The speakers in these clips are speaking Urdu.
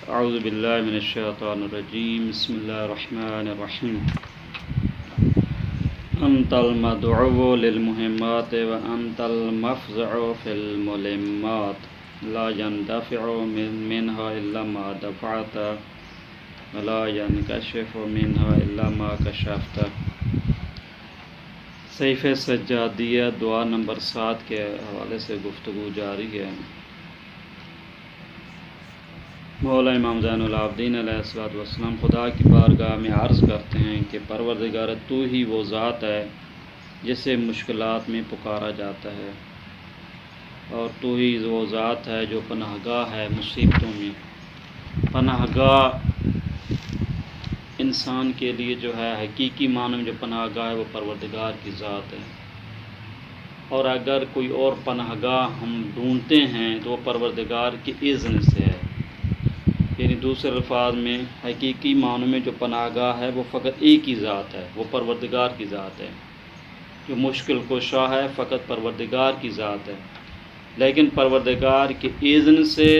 اعوذ باللہ من الشیطان الرجیم بسم اللہ الرحمن الرحیم انت المدعو للمہمات وانت المفزع فی الملمات لا يندفع منها الا ما دفعت ولا ينكشف منها الا ما كشفت۔ صحیفہ سجادیہ دعا نمبر 7 کے حوالے سے گفتگو جاری ہے۔ مولا امام زین العابدین علیہ الصلوۃ والسلام خدا کی بارگاہ میں عرض کرتے ہیں کہ پروردگار تو ہی وہ ذات ہے جسے مشکلات میں پکارا جاتا ہے، اور تو ہی وہ ذات ہے جو پناہ گاہ ہے مصیبتوں میں۔ پناہ گاہ انسان کے لیے جو ہے حقیقی معنی میں جو پناہ گاہ ہے وہ پروردگار کی ذات ہے، اور اگر کوئی اور پناہ گاہ ہم ڈھونڈتے ہیں تو وہ پروردگار کے اذن سے ہے۔ یعنی دوسرے الفاظ میں حقیقی معنوں میں جو پناہ گاہ ہے وہ فقط ایک ہی ذات ہے، وہ پروردگار کی ذات ہے۔ جو مشکل کشا ہے فقط پروردگار کی ذات ہے، لیکن پروردگار کے اذن سے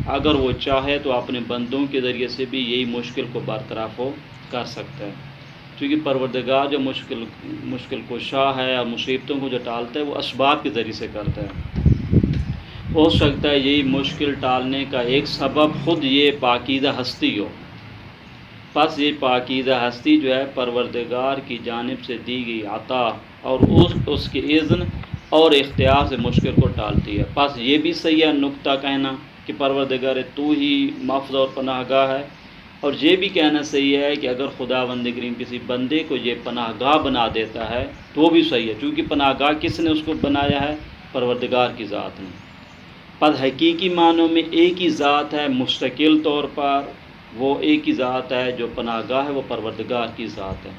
اگر وہ چاہے تو اپنے بندوں کے ذریعے سے بھی یہی مشکل کو برطرف ہو کر سکتا ہے، کیونکہ پروردگار جو مشکل کشا ہے اور مصیبتوں کو جو ٹالتا ہے وہ اسباب کے ذریعے سے کرتا ہے۔ ہو سکتا ہے یہی مشکل ٹالنے کا ایک سبب خود یہ پاکیزہ ہستی ہو، پس یہ پاکیزہ ہستی جو ہے پروردگار کی جانب سے دی گئی عطا اور اس کے اذن اور اختیار سے مشکل کو ٹالتی ہے۔ پس یہ بھی صحیح ہے نقطہ کہنا کہ پروردگار تو ہی مفز اور پناہ گاہ ہے، اور یہ بھی کہنا صحیح ہے کہ اگر خداوند کریم کسی بندے کو یہ پناہ گاہ بنا دیتا ہے تو وہ بھی صحیح ہے، کیونکہ پناہ گاہ کس نے اس کو بنایا ہے؟ پروردگار کی ذات نے۔ پس حقیقی معنوں میں ایک ہی ذات ہے، مستقل طور پر وہ ایک ہی ذات ہے، جو پناہ گاہ ہے وہ پروردگار کی ذات ہے۔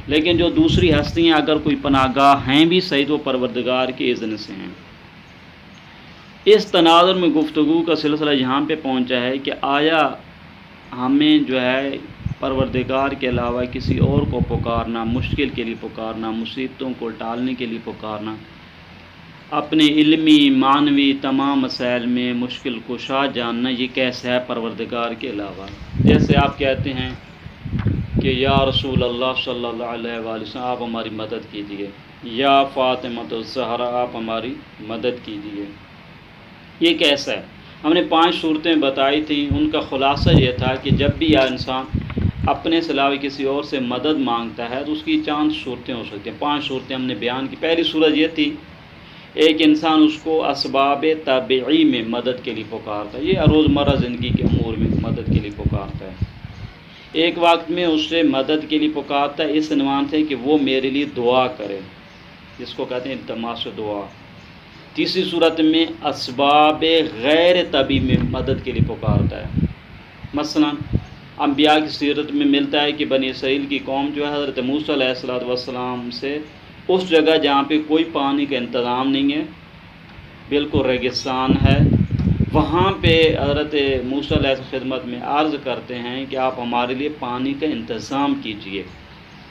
لیکن جو دوسری ہستیاں اگر کوئی پناہ گاہ ہیں بھی صحیح تو وہ پروردگار کے اذن سے ہیں۔ اس تناظر میں گفتگو کا سلسلہ یہاں پہ پہنچا ہے کہ آیا ہمیں جو ہے پروردگار کے علاوہ کسی اور کو پکارنا، مشکل کے لیے پکارنا، مصیبتوں کو ٹالنے کے لیے پکارنا، اپنے علمی معنوی تمام مسائل میں مشکل کشا جاننا، یہ کیسا ہے پروردگار کے علاوہ؟ جیسے آپ کہتے ہیں کہ یا رسول اللہ صلی اللہ علیہ وآلہ وسلم آپ ہماری مدد کیجیے، یا فاطمۃ الزہرا آپ ہماری مدد کیجیے، یہ کیسا ہے؟ ہم نے 5 صورتیں بتائی تھیں، ان کا خلاصہ یہ تھا کہ جب بھی یا انسان اپنے سے علاوہ کسی اور سے مدد مانگتا ہے تو اس کی 4 صورتیں ہو سکتی ہیں۔ 5 صورتیں ہم نے بیان کی۔ پہلی صورت یہ تھی ایک انسان اس کو اسباب طبعی میں مدد کے لیے پکارتا ہے، یہ روزمرہ زندگی کے امور میں مدد کے لیے پکارتا ہے۔ ایک وقت میں اس سے مدد کے لیے پکارتا ہے اس عنوان سے کہ وہ میرے لیے دعا کرے، جس کو کہتے ہیں التماس دعا۔ تیسری صورت میں اسباب غیر طبعی میں مدد کے لیے پکارتا ہے۔ مثلا انبیاء کی سیرت میں ملتا ہے کہ بنی اسرائیل کی قوم جو ہے حضرت موسیٰ علیہ السلام سے اس جگہ جہاں پہ کوئی پانی کا انتظام نہیں ہے، بالکل ریگستان ہے، وہاں پہ حضرت موسیٰ علیہ السلام خدمت میں عرض کرتے ہیں کہ آپ ہمارے لیے پانی کا انتظام کیجئے،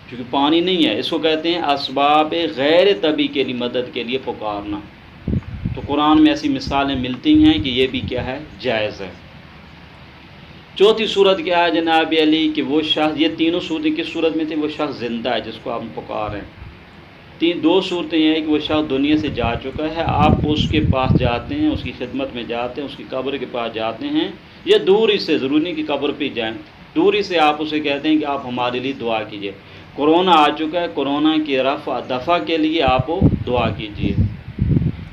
کیونکہ پانی نہیں ہے۔ اس کو کہتے ہیں اسباب غیر طبعی کے لیے مدد کے لیے پکارنا۔ تو قرآن میں ایسی مثالیں ملتی ہیں کہ یہ بھی کیا ہے؟ جائز ہے۔ چوتھی صورت کیا ہے جناب علی کہ وہ شخص، یہ تینوں صورتیں کس صورت میں تھے؟ وہ شخص زندہ ہے جس کو آپ پکار رہے ہیں۔ 2 صورتیں یہ ہیں کہ وہ شخص دنیا سے جا چکا ہے، آپ اس کے پاس جاتے ہیں، اس کی خدمت میں جاتے ہیں، اس کی قبر کے پاس جاتے ہیں، یا دوری سے، ضروری نہیں کہ قبر پہ جائیں، دوری سے آپ اسے کہتے ہیں کہ آپ ہمارے لیے دعا کیجیے۔ کورونا آ چکا ہے، کورونا کی رفع دفع کے لیے آپ دعا کیجیے۔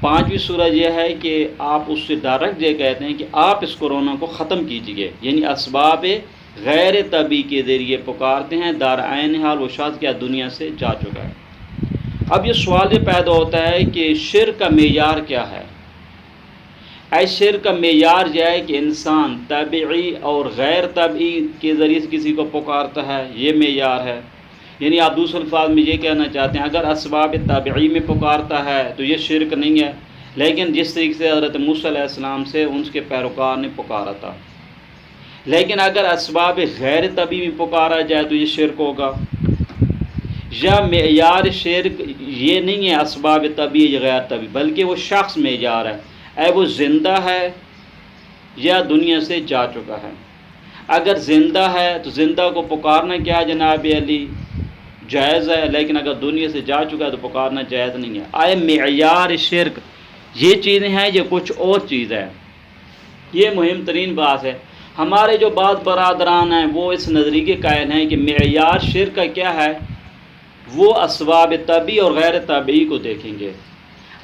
5ویں صورت یہ ہے کہ آپ اس سے ڈائریکٹ یہ کہتے ہیں کہ آپ اس کورونا کو ختم کیجیے، یعنی اسباب غیر طبعی کے ذریعے پکارتے ہیں۔ دار عین حال وہ شخص کیا دنیا سے جا چکا ہے۔ اب یہ سوال یہ پیدا ہوتا ہے کہ شرک کا معیار کیا ہے؟ شرک کا معیار یہ ہے کہ انسان طبعی اور غیر طبعی کے ذریعے سے کسی کو پکارتا ہے، یہ معیار ہے۔ یعنی آپ دوسرے الفاظ میں یہ کہنا چاہتے ہیں اگر اسباب طبعی میں پکارتا ہے تو یہ شرک نہیں ہے، لیکن جس طریقے سے حضرت موسیٰ علیہ السلام سے ان کے پیروکار نے پکارا تھا۔ لیکن اگر اسباب غیر طبعی میں پکارا جائے تو یہ شرک ہوگا۔ یا معیار شرک یہ نہیں ہے اسباب طبعی یا غیر طبعی، بلکہ وہ شخص معیار ہے۔ اے وہ زندہ ہے یا دنیا سے جا چکا ہے۔ اگر زندہ ہے تو زندہ کو پکارنا کیا جناب علی جائز ہے، لیکن اگر دنیا سے جا چکا ہے تو پکارنا جائز نہیں ہے۔ آئے معیار شرک یہ چیزیں ہیں، یہ کچھ اور چیز ہے، یہ مہم ترین بات ہے۔ ہمارے جو بعض برادران ہیں وہ اس نظریے کے قائل ہیں کہ معیار شرک کا کیا ہے، وہ اسباب طبعی اور غیر طبعی کو دیکھیں گے۔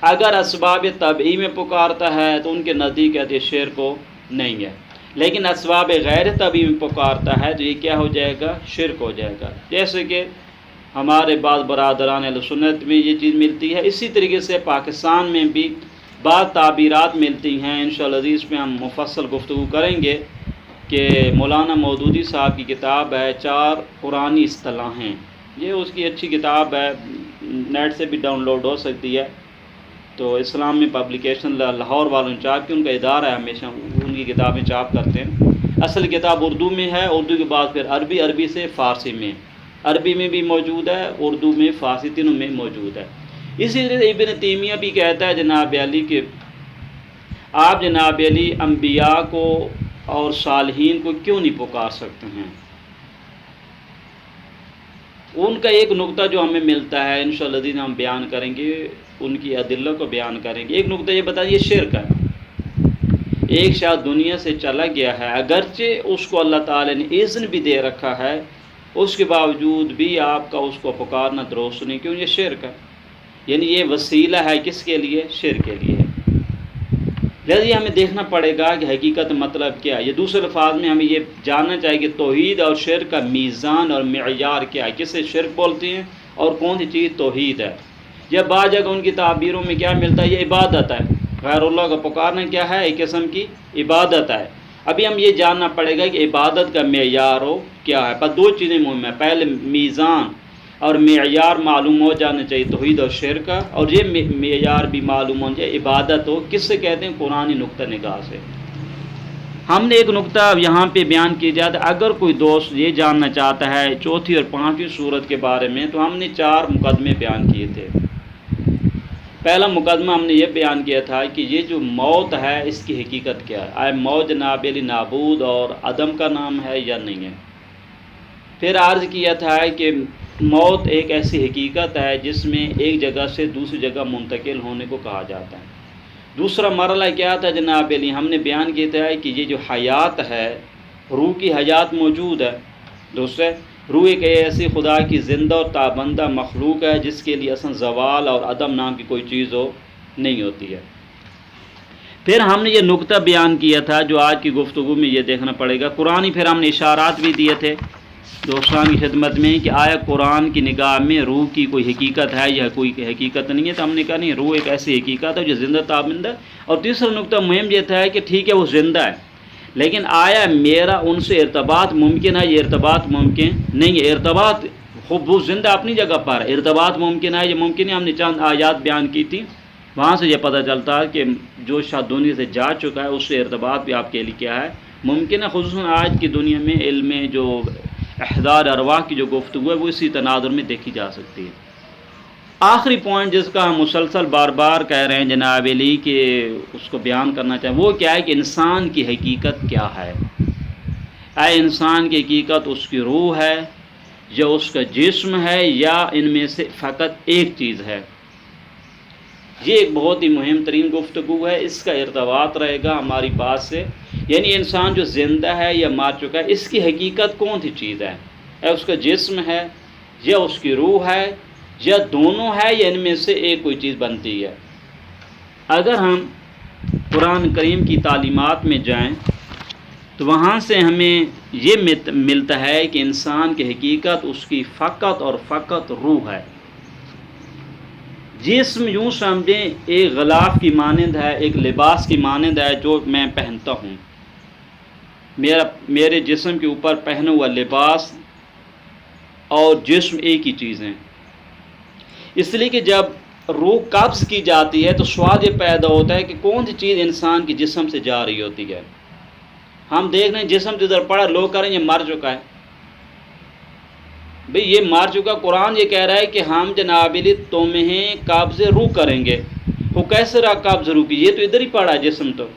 اگر اسباب طبعی میں پکارتا ہے تو ان کے نزدیک کہتے ہیں شرک کو نہیں ہے، لیکن اسباب غیر طبعی میں پکارتا ہے تو یہ کیا ہو جائے گا، شرک ہو جائے گا۔ جیسے کہ ہمارے بعض برادران اہل سنت میں یہ چیز ملتی ہے، اسی طریقے سے پاکستان میں بھی بعض تعبیرات ملتی ہیں۔ انشاءاللہ عزیز پہ ہم مفصل گفتگو کریں گے کہ مولانا مودودی صاحب کی کتاب ہے 4 قرآنی اصطلاحیں، یہ اس کی اچھی کتاب ہے، نیٹ سے بھی ڈاؤن لوڈ ہو سکتی ہے۔ تو اسلام میں پبلیکیشن لاہور والوں نے چاپ کی، ان کا ادارہ ہے، ہمیشہ ان کی کتابیں چاپ کرتے ہیں۔ اصل کتاب اردو میں ہے، اردو کے بعد پھر عربی، عربی سے فارسی میں، عربی میں بھی موجود ہے، اردو میں، فارسی، تینوں میں موجود ہے۔ اسی طرح ابن تیمیہ بھی کہتا ہے جناب علی کہ آپ جناب علی انبیاء کو اور صالحین کو کیوں نہیں پکار سکتے ہیں۔ ان کا ایک نقطہ جو ہمیں ملتا ہے انشاءاللہ دین ہم بیان کریں گے، ان کی ادلہ کو بیان کریں گے۔ ایک نقطہ یہ بتا یہ شرک ہے، ایک شخص دنیا سے چلا گیا ہے، اگرچہ اس کو اللہ تعالی نے اذن بھی دے رکھا ہے، اس کے باوجود بھی آپ کا اس کو پکارنا درست نہیں، کیوں؟ یہ شرک ہے، یعنی یہ وسیلہ ہے کس کے لیے؟ شرک کے لیے۔ لہذا یہ ہمیں دیکھنا پڑے گا کہ حقیقت مطلب کیا ہے۔ یہ دوسرے الفاظ میں ہمیں یہ جاننا چاہیے کہ توحید اور شرک کا میزان اور معیار کیا ہے، کسے شرک بولتے ہیں اور کون سی چیز توحید ہے۔ یا بعض جگہ ان کی تعبیروں میں کیا ملتا ہے، یہ عبادت ہے، غیر اللہ کا پکارنا کیا ہے، ایک قسم کی عبادت ہے۔ ابھی ہم یہ جاننا پڑے گا کہ عبادت کا معیار ہو کیا ہے۔ پر 2 چیزیں مہم ہیں، پہلے میزان اور معیار معلوم ہو جانا چاہیے توحید اور شرک کا، اور یہ معیار بھی معلوم ہو جائے عبادت ہو، کس سے کہتے ہیں؟ قرآنی نقطہ نگاہ سے۔ ہم نے ایک نقطہ یہاں پہ بیان کیا جاتا ہے، اگر کوئی دوست یہ جاننا چاہتا ہے 4تھی اور 5ویں صورت کے بارے میں، تو ہم نے 4 مقدمے بیان کیے تھے۔ پہلا مقدمہ ہم نے یہ بیان کیا تھا کہ یہ جو موت ہے اس کی حقیقت کیا ہے، آئے موت جناب علی نابود اور عدم کا نام ہے یا نہیں ہے۔ پھر عرض کیا تھا کہ موت ایک ایسی حقیقت ہے جس میں ایک جگہ سے دوسری جگہ منتقل ہونے کو کہا جاتا ہے۔ دوسرا مرحلہ کیا تھا جناب علی؟ ہم نے بیان کیا تھا کہ یہ جو حیات ہے، روح کی حیات موجود ہے۔ دوسرے، روح ایک ایسی خدا کی زندہ اور تابندہ مخلوق ہے جس کے لیے اصلا زوال اور عدم نام کی کوئی چیز نہیں ہوتی ہے۔ پھر ہم نے یہ نقطہ بیان کیا تھا جو آج کی گفتگو میں یہ دیکھنا پڑے گا، قرآن پھر ہم نے اشارات بھی دیے تھے دوستان کی خدمت میں کہ آیا قرآن کی نگاہ میں روح کی کوئی حقیقت ہے یا کوئی حقیقت نہیں ہے، تو ہم نے کہا نہیں، روح ایک ایسی حقیقت ہے جو زندہ تابندہ ہے۔ اور تیسرا نقطہ مہم یہ تھا کہ ٹھیک ہے وہ زندہ ہے، لیکن آیا میرا ان سے ارتباط ممکن ہے؟ یہ ارتباط ممکن نہیں ہے۔ ارتباط وہ زندہ اپنی جگہ پر ہے، ارتباط ممکن ہے، یہ ممکن ہے۔ ہم نے چند آیات بیان کی تھی، وہاں سے یہ پتہ چلتا ہے کہ جو شخص دنیا سے جا چکا ہے اس سے ارتباط بھی آپ کے لیے کیا ہے، ممکن ہے۔ خصوصاً آج کی دنیا میں علم جو احضار ارواح کی جو گفتگو ہے وہ اسی تناظر میں دیکھی جا سکتی ہے۔ آخری پوائنٹ جس کا ہم مسلسل بار بار کہہ رہے ہیں جناب علی کہ اس کو بیان کرنا چاہیں، وہ کیا ہے کہ انسان کی حقیقت کیا ہے۔ اے انسان کی حقیقت اس کی روح ہے یا اس کا جسم ہے یا ان میں سے فقط ایک چیز ہے؟ یہ ایک بہت ہی مہم ترین گفتگو ہے، اس کا ارتباط رہے گا ہماری بات سے، یعنی انسان جو زندہ ہے یا مر چکا ہے اس کی حقیقت کون سی چیز ہے؟ اس کا جسم ہے یا اس کی روح ہے یا دونوں ہے یا ان میں سے ایک کوئی چیز بنتی ہے؟ اگر ہم قرآن کریم کی تعلیمات میں جائیں تو وہاں سے ہمیں یہ ملتا ہے کہ انسان کی حقیقت اس کی فقط اور فقط روح ہے۔ جسم یوں سمجھیں ایک غلاف کی مانند ہے، ایک لباس کی مانند ہے جو میں پہنتا ہوں۔ میرے جسم کے اوپر پہنا ہوا لباس اور جسم ایک ہی چیز ہیں۔ اس لیے کہ جب روح قبض کی جاتی ہے تو سوال یہ پیدا ہوتا ہے کہ کون سی چیز انسان کے جسم سے جا رہی ہوتی ہے۔ ہم دیکھ رہے ہیں جسم جدھر پڑا، لوگ کہہ رہے ہیں یہ مر چکا ہے۔ بھئی یہ مر چکا، قرآن یہ کہہ رہا ہے کہ ہم جناب علی تمہیں قبض روح کریں گے۔ وہ کیسے رہا قبض روح کی؟ یہ تو ادھر ہی پڑا ہے جسم تو۔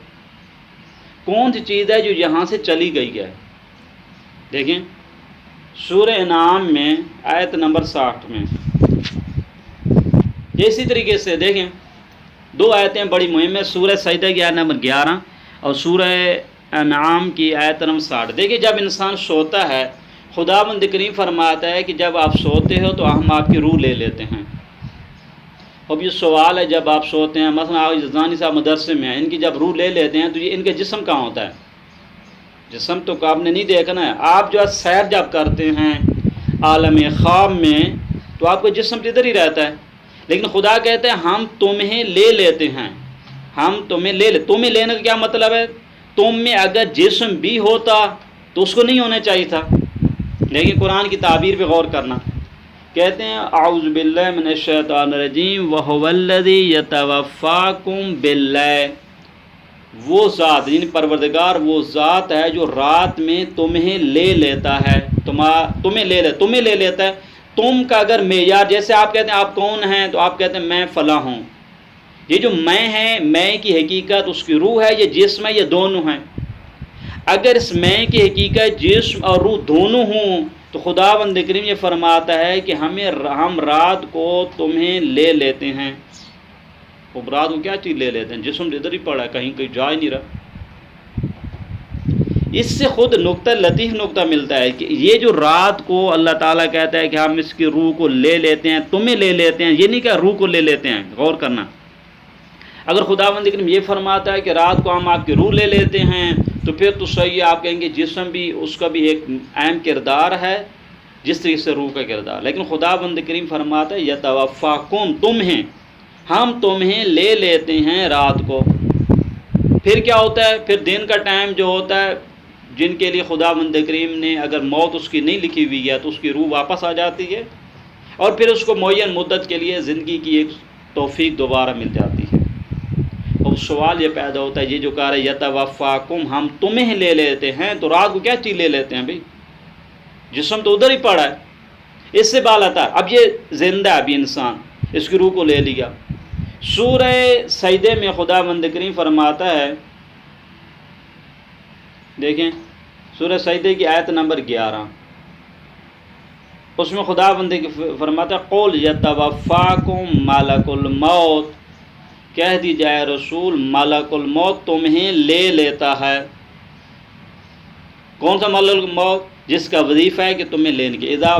کون سی چیز ہے جو یہاں سے چلی گئی ہے؟ دیکھیں سورہ انعام میں آیت نمبر 60 میں اسی طریقے سے دیکھیں دو آیتیں بڑی مہم ہیں، سورہ سجدہ کی آیت نمبر 11 اور سورہ انعام کی آیت نمبر 60۔ دیکھیں جب انسان سوتا ہے خداوند کریم فرماتا ہے کہ جب آپ سوتے ہو تو ہم آپ کی روح لے لیتے ہیں۔ اب یہ سوال ہے، جب آپ سوتے ہیں مثلا زانی صاحب مدرسے میں ہیں، ان کی جب روح لے لیتے ہیں تو یہ ان کا جسم کہاں ہوتا ہے؟ جسم تو آپ نے نہیں دیکھنا ہے، آپ جو ہے سیر جب کرتے ہیں عالم خواب میں تو آپ کا جسم ادھر ہی رہتا ہے، لیکن خدا کہتے ہیں ہم تمہیں لے لیتے ہیں، ہم تمہیں لے لیتے۔ تمہیں لینے کا کیا مطلب ہے؟ تم میں اگر جسم بھی ہوتا تو اس کو نہیں ہونا چاہیے تھا، لیکن قرآن کی تعبیر پہ غور کرنا، کہتے ہیں اعوذ باللہ من الشیطان الرجیم وَهُوَ الَّذِي يَتَوَفَّاكُم بِاللَّيْلِ، وہ ذات یعنی پروردگار وہ ذات ہے جو رات میں تمہیں لے لیتا ہے، تمہیں لے لیتا ہے۔ تم کا اگر معیار، جیسے آپ کہتے ہیں آپ کون ہیں تو آپ کہتے ہیں میں فلاں ہوں، یہ جو میں ہے، میں کی حقیقت اس کی روح ہے، یہ جسم ہے، یہ دونوں ہیں۔ اگر اس میں کی حقیقت جسم اور روح دونوں ہوں تو خداوند کریم یہ فرماتا ہے کہ ہم رات کو تمہیں لے لیتے ہیں۔ وہ رات کو کیا چیز لے لیتے ہیں؟ جسم ادھر ہی پڑا ہے، کہیں جا ہی نہیں رہا۔ اس سے خود نقطہ لطیف نقطہ ملتا ہے کہ یہ جو رات کو اللہ تعالیٰ کہتا ہے کہ ہم اس کی روح کو لے لیتے ہیں، تمہیں لے لیتے ہیں، یہ نہیں کہ روح کو لے لیتے ہیں۔ غور کرنا، اگر خداوند کریم یہ فرماتا ہے کہ رات کو ہم آپ کی روح لے لیتے ہیں تو پھر تو صحیح آپ کہیں گے جسم بھی اس کا بھی ایک اہم کردار ہے جس طریقے سے روح کا کردار، لیکن خداوند کریم فرماتا ہے یتوفاکم، تمہیں، ہم تمہیں لے لیتے ہیں رات کو۔ پھر کیا ہوتا ہے؟ پھر دن کا ٹائم جو ہوتا ہے جن کے لیے خداوند کریم نے اگر موت اس کی نہیں لکھی ہوئی ہے تو اس کی روح واپس آ جاتی ہے اور پھر اس کو معین مدت کے لیے زندگی کی ایک توفیق دوبارہ مل جاتی ہے۔ اور سوال یہ پیدا ہوتا ہے یہ جو کہہ رہے یتوفاکم، ہم تمہیں لے لیتے ہیں، تو رات کو کیا چیز لے لیتے ہیں بھائی؟ جسم تو ادھر ہی پڑا ہے، اس سے بالاتر اب یہ زندہ ہے، ابھی انسان اس کی روح کو لے لیا۔ سورہ سجدے میں خداوند کریم فرماتا ہے، دیکھیں سورہ سجدے کی آیت نمبر 11، اس میں خداوند فرماتا ہے قول یتوفاکم ملک الموت، کہہ دی جائے رسول ملک الموت تمہیں لے لیتا ہے۔ کون سا ملک الموت؟ جس کا وظیفہ ہے کہ تمہیں لینے کے، اذا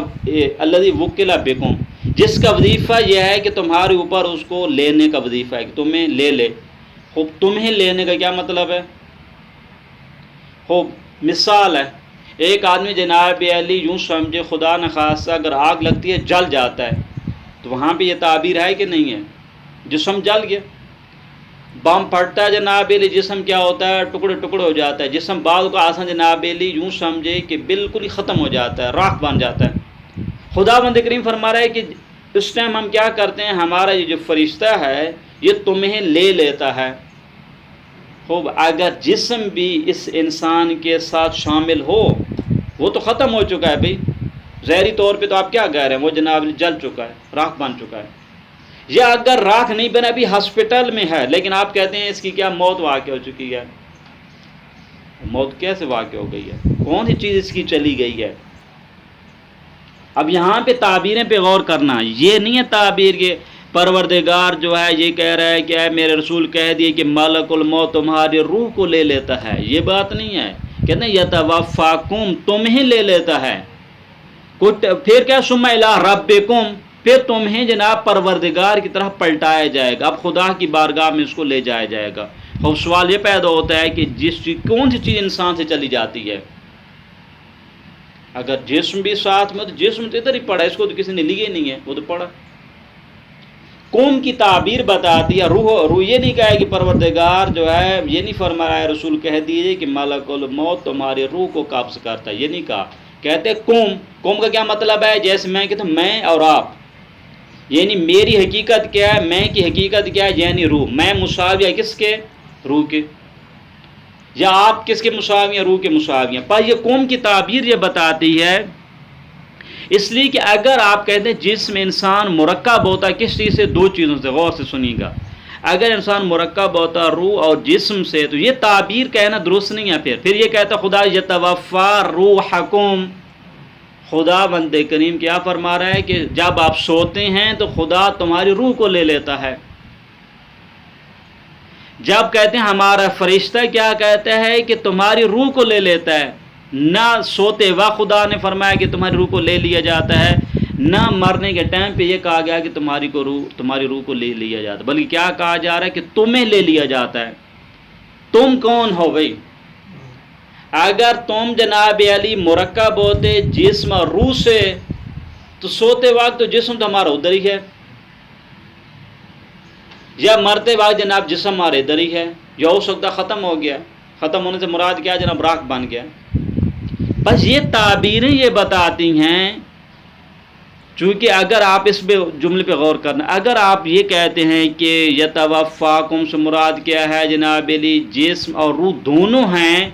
الذی وکل بکم، جس کا وظیفہ یہ ہے کہ تمہارے اوپر اس کو لینے کا وظیفہ ہے کہ تمہیں لے لے۔ خوب تمہیں لینے کا کیا مطلب ہے؟ خوب مثال ہے، ایک آدمی جناب علی یوں سمجھے خدا نخواستہ اگر آگ لگتی ہے جل جاتا ہے، تو وہاں پہ یہ تعبیر ہے کہ نہیں ہے؟ جسم جل گیا، بم پھٹتا ہے جناب علی، جسم کیا ہوتا ہے؟ ٹکڑے ٹکڑے ہو جاتا ہے۔ جسم بعض کا آسان جناب علی یوں سمجھے کہ بالکل ہی ختم ہو جاتا ہے، راکھ بن جاتا ہے۔ خداوند کریم فرما رہا ہے کہ اس ٹائم ہم کیا کرتے ہیں، ہمارا یہ جو فرشتہ ہے یہ تمہیں لے لیتا ہے۔ خوب اگر جسم بھی اس انسان کے ساتھ شامل ہو، وہ تو ختم ہو چکا ہے بھائی، ظاہری طور پہ تو آپ کیا کہہ رہے ہیں، وہ جناب جل چکا ہے، راکھ بن چکا ہے۔ یا اگر راکھ نہیں بنا، ابھی ہاسپٹل میں ہے، لیکن آپ کہتے ہیں اس کی کیا موت واقع ہو چکی ہے۔ موت کیسے واقع ہو گئی ہے؟ کون سی چیز اس کی چلی گئی ہے؟ اب یہاں پہ تعبیریں پہ غور کرنا، یہ نہیں ہے تعبیر کے پروردگار جو ہے یہ کہہ رہا ہے کہ اے میرے رسول کہہ دیے کہ ملک الموت تمہاری روح کو لے لیتا ہے، یہ بات نہیں ہے۔ کہتے ہیں یتوفاکم، تمہیں لے لیتا ہے، پھر کیا ثم الی ربکم، پھر تمہیں جناب پروردگار کی طرف پلٹایا جائے گا، اب خدا کی بارگاہ میں اس کو لے جایا جائے گا۔ اور سوال یہ پیدا ہوتا ہے کہ کون سی چیز انسان سے چلی جاتی ہے؟ اگر جسم بھی ساتھ میں، تو جسم تو ادھر ہی پڑا ہے، اس کو تو کسی نے لیا ہی نہیں ہے، وہ تو پڑا۔ قوم کی تعبیر بتاتی ہے، روح یہ نہیں کہے کہ پروردگار جو ہے یہ نہیں فرمایا ہے رسول کہہ دیجیے کہ ملک الموت تمہاری روح کو قبض کرتا ہے، یہ نہیں کہا۔ کہتے قوم کا کیا مطلب ہے؟ جیسے میں کہتا ہوں میں اور آپ، یعنی میری حقیقت کیا ہے، میں کی حقیقت کیا ہے، یعنی روح، میں مساوی ہے کس کے؟ روح کے۔ یا آپ کس کے مساوی ہیں؟ روح کے مساوی ہیں۔ پر یہ قوم کی تعبیر یہ بتاتی ہے، اس لیے کہ اگر آپ کہتے ہیں جسم انسان مرکب ہوتا ہے کس چیز سے؟ دو چیزوں سے، غور سے سنیے گا۔ اگر انسان مرکب ہوتا روح اور جسم سے تو یہ تعبیر کہنا درست نہیں ہے. پھر یہ کہتا خدا یتوفا روحکم. خدا بند کریم کیا فرما رہا ہے کہ جب آپ سوتے ہیں تو خدا تمہاری روح کو لے لیتا ہے. جب کہتے ہیں ہمارا فرشتہ کیا کہتا ہے کہ تمہاری روح کو لے لیتا ہے. نہ سوتے وقت خدا نے فرمایا کہ تمہاری روح کو لے لیا جاتا ہے، نہ مرنے کے ٹائم پہ یہ کہا گیا کہ تمہاری روح کو لے لیا جاتا ہے، بلکہ کیا کہا جا رہا ہے کہ تمہیں لے لیا جاتا ہے. تم کون ہو بھائی؟ اگر تم جناب علی مرکب ہوتے جسم اور روح سے تو سوتے وقت تو جسم تو ہمارا ادھر ہی ہے، یا مرتے وقت جناب جسم ہمارے ادھر ہی ہے، یا ہو سکتا ختم ہو گیا. ختم ہونے سے مراد کیا جناب؟ راکھ بن گیا. بس یہ تعبیریں یہ بتاتی ہیں، چونکہ اگر آپ اس پہ جملے پہ غور کرنا، اگر آپ یہ کہتے ہیں کہ یتوفاکم سے مراد کیا ہے جناب علی جسم اور روح دونوں ہیں،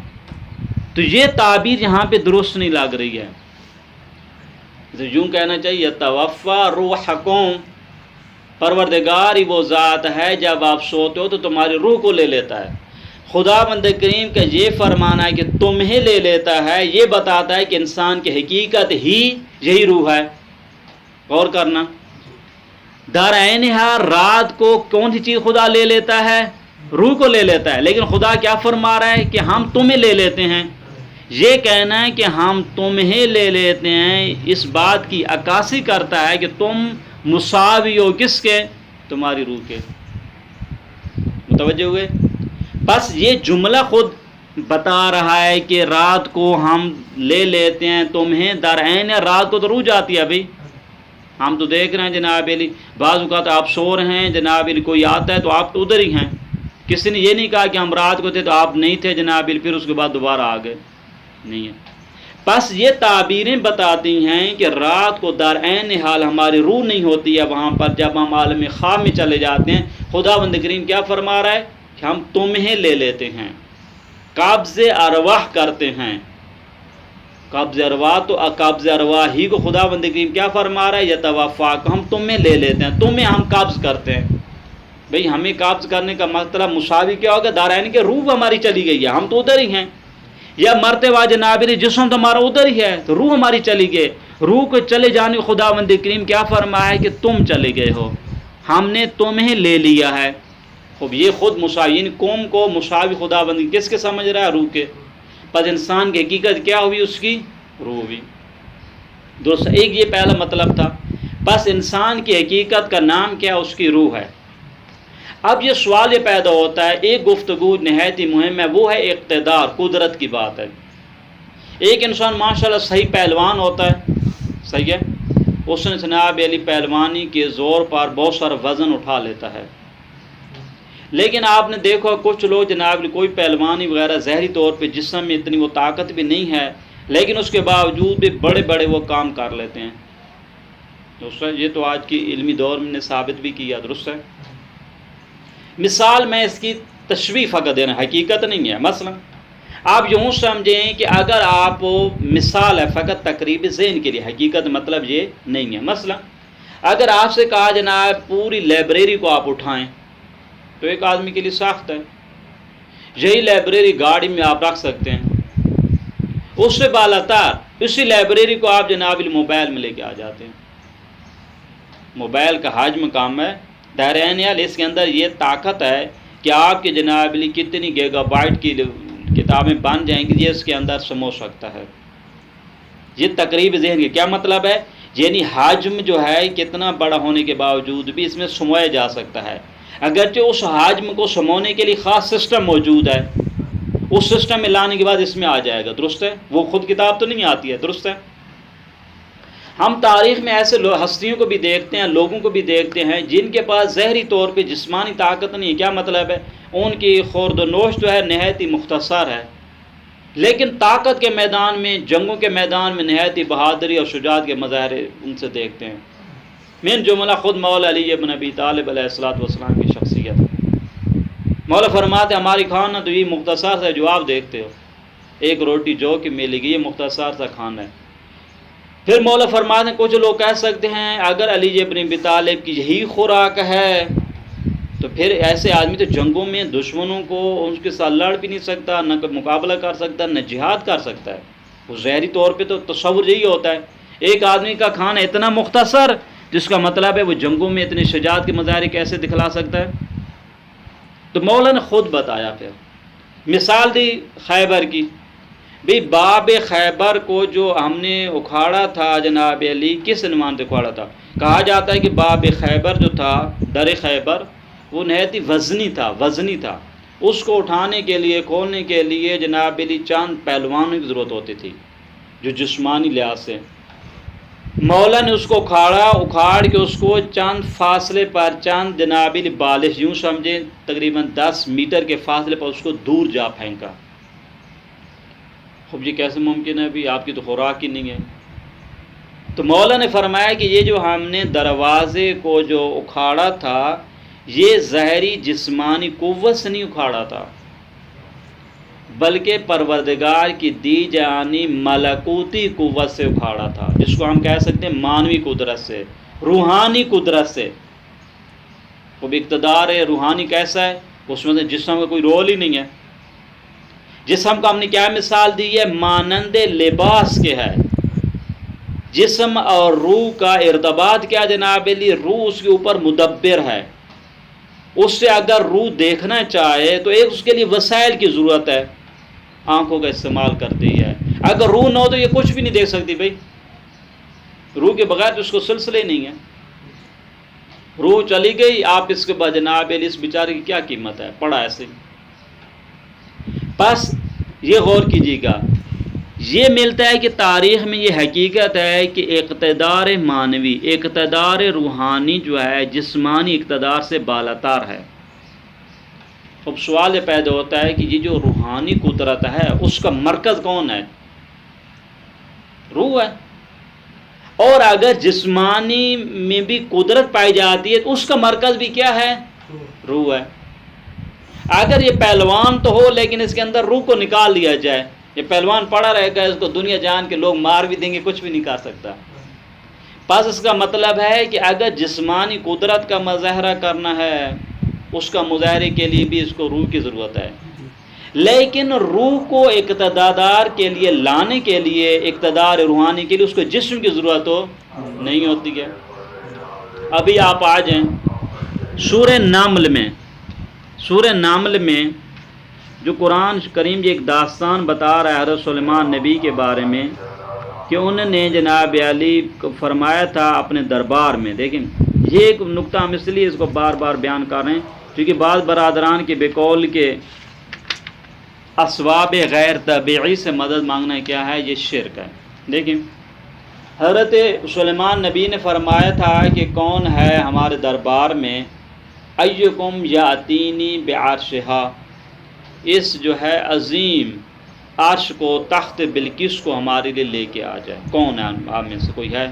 تو یہ تعبیر یہاں پہ درست نہیں لگ رہی ہے. یوں کہنا چاہیے یتوفا روحکم، پروردگار ہی وہ ذات ہے جب آپ سوتے ہو تو تمہاری روح کو لے لیتا ہے. خدا بند کریم کا یہ فرمانا ہے کہ تمہیں لے لیتا ہے، یہ بتاتا ہے کہ انسان کی حقیقت ہی یہی روح ہے. غور کرنا، در عین حال رات کو کون سی چیز خدا لے لیتا ہے؟ روح کو لے لیتا ہے. لیکن خدا کیا فرما رہا ہے کہ ہم تمہیں لے لیتے ہیں. یہ کہنا ہے کہ ہم تمہیں لے لیتے ہیں اس بات کی عکاسی کرتا ہے کہ تم مساوی ہو کس کے؟ تمہاری روح کے. متوجہ ہوئے؟ بس یہ جملہ خود بتا رہا ہے کہ رات کو ہم لے لیتے ہیں تمہیں، در عین رات کو تو روح جاتی ہے بھائی. ہم تو دیکھ رہے ہیں جناب علی، بعض اوقات آپ سو رہے ہیں جناب علی، کوئی آتا ہے تو آپ تو ادھر ہی ہیں. کسی نے یہ نہیں کہا کہ ہم رات کو تھے تو آپ نہیں تھے جناب علی، پھر اس کے بعد دوبارہ آ گئے، نہیں ہے. بس یہ تعبیریں بتاتی ہیں کہ رات کو در عین حال ہماری روح نہیں ہوتی ہے وہاں پر، جب ہم عالم خواب میں چلے جاتے ہیں. خدا بند کریم کیا فرما رہا ہے کہ ہم تمہیں لے لیتے ہیں، قبض ارواح کرتے ہیں. قبض ارواح تو قبض ارواح ہی کو خدا بند کریم کیا فرما رہا ہے؟ یتوفاک، ہم تمہیں لے لیتے ہیں، تمہیں ہم قبض کرتے ہیں. بھئی ہمیں قبض کرنے کا مطلب مساوی کیا ہوگا؟ دارائن کے روح ہماری چلی گئی ہے، ہم تو ادھر ہی ہیں. یا مرتے واج جناب علی جسم تو ہمارا ادھر ہی ہے، تو روح ہماری چلی گئی. روح کو چلے جانے خدا بند کریم کیا فرمایا ہے کہ تم چلے گئے ہو، ہم نے تمہیں لے لیا ہے. خب یہ خود مساوی قوم کو مساوی خدا بند کس کے سمجھ رہا ہے؟ روح کے. پس انسان کی حقیقت کیا ہوئی؟ اس کی روح ہوئی. دوست ایک یہ پہلا مطلب تھا. بس انسان کی حقیقت کا نام کیا؟ اس کی روح ہے. اب یہ سوال یہ پیدا ہوتا ہے، ایک گفتگو نہایت ہی مہم ہے، وہ ہے اقتدار، قدرت کی بات ہے. ایک انسان ماشاءاللہ صحیح پہلوان ہوتا ہے، صحیح ہے، اس نے جناب علی پہلوانی کے زور پر بہت سارا وزن اٹھا لیتا ہے. لیکن آپ نے دیکھو کچھ لوگ جناب علی کوئی پہلوانی وغیرہ ظاہری طور پہ جسم میں اتنی وہ طاقت بھی نہیں ہے، لیکن اس کے باوجود بھی بڑے بڑے وہ کام کر لیتے ہیں. درست ہے، یہ تو آج کی علمی دور میں نے ثابت بھی کیا. درست ہے. مثال میں اس کی تشریح فقط دینا، حقیقت نہیں ہے. مثلا آپ یوں سمجھیں کہ اگر آپ مثال ہے فقط تقریبی ذہن کے لیے، حقیقت مطلب یہ نہیں ہے. مثلا اگر آپ سے کہا جناب پوری لائبریری کو آپ اٹھائیں تو ایک آدمی کے لیے سخت ہے. یہی لائبریری گاڑی میں آپ رکھ سکتے ہیں، اس سے بالاتر اسی لائبریری کو آپ جناب موبائل میں لے کے آ جاتے ہیں. موبائل کا حجم کم ہے، دائرین اس کے اندر یہ طاقت ہے کہ آپ کے جناب کتنی گیگا بائٹ کی کتابیں بن جائیں گی، یہ اس کے اندر سمو سکتا ہے. یہ تقریب ذہن کے کیا مطلب ہے؟ یعنی حجم جو ہے کتنا بڑا ہونے کے باوجود بھی اس میں سمویا جا سکتا ہے، اگرچہ اس حجم کو سمونے کے لیے خاص سسٹم موجود ہے. اس سسٹم میں لانے کے بعد اس میں آ جائے گا. درست ہے، وہ خود کتاب تو نہیں آتی ہے. درست ہے. ہم تاریخ میں ایسے ہستیوں کو بھی دیکھتے ہیں، لوگوں کو بھی دیکھتے ہیں جن کے پاس ظاہری طور پہ جسمانی طاقت نہیں ہے. کیا مطلب ہے؟ ان کی خورد و نوش جو ہے نہایت ہی مختصر ہے، لیکن طاقت کے میدان میں، جنگوں کے میدان میں نہایت ہی بہادری اور شجاعت کے مظاہر ان سے دیکھتے ہیں. من جملہ خود مولا علی بن ابی طالب علیہ السلام کی شخصیت. مولا فرماتے ہماری کھانا تو یہ مختصر سا جو آپ دیکھتے ہو، ایک روٹی جو کہ ملے گی، یہ مختصر سا کھانا ہے. پھر مولا فرماتے ہیں کچھ لوگ کہہ سکتے ہیں اگر علی بن ابی طالب کی یہی خوراک ہے تو پھر ایسے آدمی تو جنگوں میں دشمنوں کو اس کے ساتھ لڑ بھی نہیں سکتا، نہ مقابلہ کر سکتا، نہ جہاد کر سکتا ہے. وہ ظاہری طور پہ تو تصور یہی ہوتا ہے. ایک آدمی کا کھانا اتنا مختصر جس کا مطلب ہے وہ جنگوں میں اتنے شجاعت کے مظاہرے کیسے دکھلا سکتا ہے. تو مولا نے خود بتایا، پھر مثال دی خیبر کی. بھئی باب خیبر کو جو ہم نے اکھاڑا تھا جناب علی، کس عنوان سے اکھاڑا تھا؟ کہا جاتا ہے کہ باب خیبر جو تھا، در خیبر، وہ نہایت ہی وزنی تھا. اس کو اٹھانے کے لیے، کھولنے کے لیے جناب علی چاند پہلوانوں کی ضرورت ہوتی تھی جو جسمانی لحاظ سے. مولا نے اس کو اکھاڑ کے اس کو چند فاصلے پر، چند جناب علی بالش، یوں سمجھیں تقریباً 10 میٹر کے فاصلے پر اس کو دور جا پھینکا. خب یہ کیسے ممکن ہے؟ ابھی آپ کی تو خوراک ہی نہیں ہے. تو مولا نے فرمایا کہ یہ جو ہم نے دروازے کو جو اکھاڑا تھا، یہ ظاہری جسمانی قوت سے نہیں اکھاڑا تھا، بلکہ پروردگار کی دی جانی ملکوتی قوت سے اکھاڑا تھا، جس کو ہم کہہ سکتے ہیں مانوی قدرت سے، روحانی قدرت سے. وہ بھی اقتدار ہے روحانی. کیسا ہے؟ اس میں جسم کا کوئی رول ہی نہیں ہے. جسم کا ہم نے کیا مثال دی ہے؟ مانند لباس کے ہے. جسم اور روح کا ارتباط کیا جناب علی؟ روح اس کے اوپر مدبر ہے. اس سے اگر روح دیکھنا چاہے تو ایک اس کے لیے وسائل کی ضرورت ہے، آنکھوں کا استعمال کرتی ہے. اگر روح نہ ہو تو یہ کچھ بھی نہیں دیکھ سکتی. بھائی روح کے بغیر تو اس کو سلسلے نہیں ہے. روح چلی گئی، آپ اس کے بعد جناب علی اس بیچارے کی کیا قیمت ہے؟ پڑا ایسے. بس یہ غور کیجیے گا، یہ ملتا ہے کہ تاریخ میں یہ حقیقت ہے کہ اقتدار مانوی، اقتدار روحانی جو ہے جسمانی اقتدار سے بالاتر ہے. اب سوال یہ پیدا ہوتا ہے کہ یہ جو روحانی قدرت ہے اس کا مرکز کون ہے؟ روح ہے. اور اگر جسمانی میں بھی قدرت پائی جاتی ہے تو اس کا مرکز بھی کیا ہے؟ روح ہے. اگر یہ پہلوان تو ہو لیکن اس کے اندر روح کو نکال لیا جائے، یہ پہلوان پڑا رہے گا، اس کو دنیا جان کے لوگ مار بھی دیں گے، کچھ بھی نہیں کر سکتا. بس اس کا مطلب ہے کہ اگر جسمانی قدرت کا مظاہرہ کرنا ہے، اس کا مظاہرے کے لیے بھی اس کو روح کی ضرورت ہے. لیکن روح کو اقتدار کے لیے لانے کے لیے، اقتدار روحانی کے لیے اس کو جسم کی ضرورت ہو نہیں ہوتی ہے. ابھی آپ آ جائیں سورہ نمل میں جو قرآن کریم یہ ایک داستان بتا رہا ہے حضرت سلیمان نبی کے بارے میں کہ انہوں نے جناب علی کو فرمایا تھا اپنے دربار میں. دیکھیں یہ ایک نقطہ ہم اس لیے اس کو بار بار بیان کر رہے ہیں کیونکہ بعض برادران کے بقول کے اسباب غیر طبیعی سے مدد مانگنا کیا ہے؟ یہ شرک ہے. دیکھیں حضرت سلیمان نبی نے فرمایا تھا کہ کون ہے ہمارے دربار میں، ایکم یاتینی بعرشہا، اس جو ہے عظیم عرش کو، تخت بلقیس کو ہمارے لیے لے کے آ جائے. کون ہے آپ میں سے کوئی ہے؟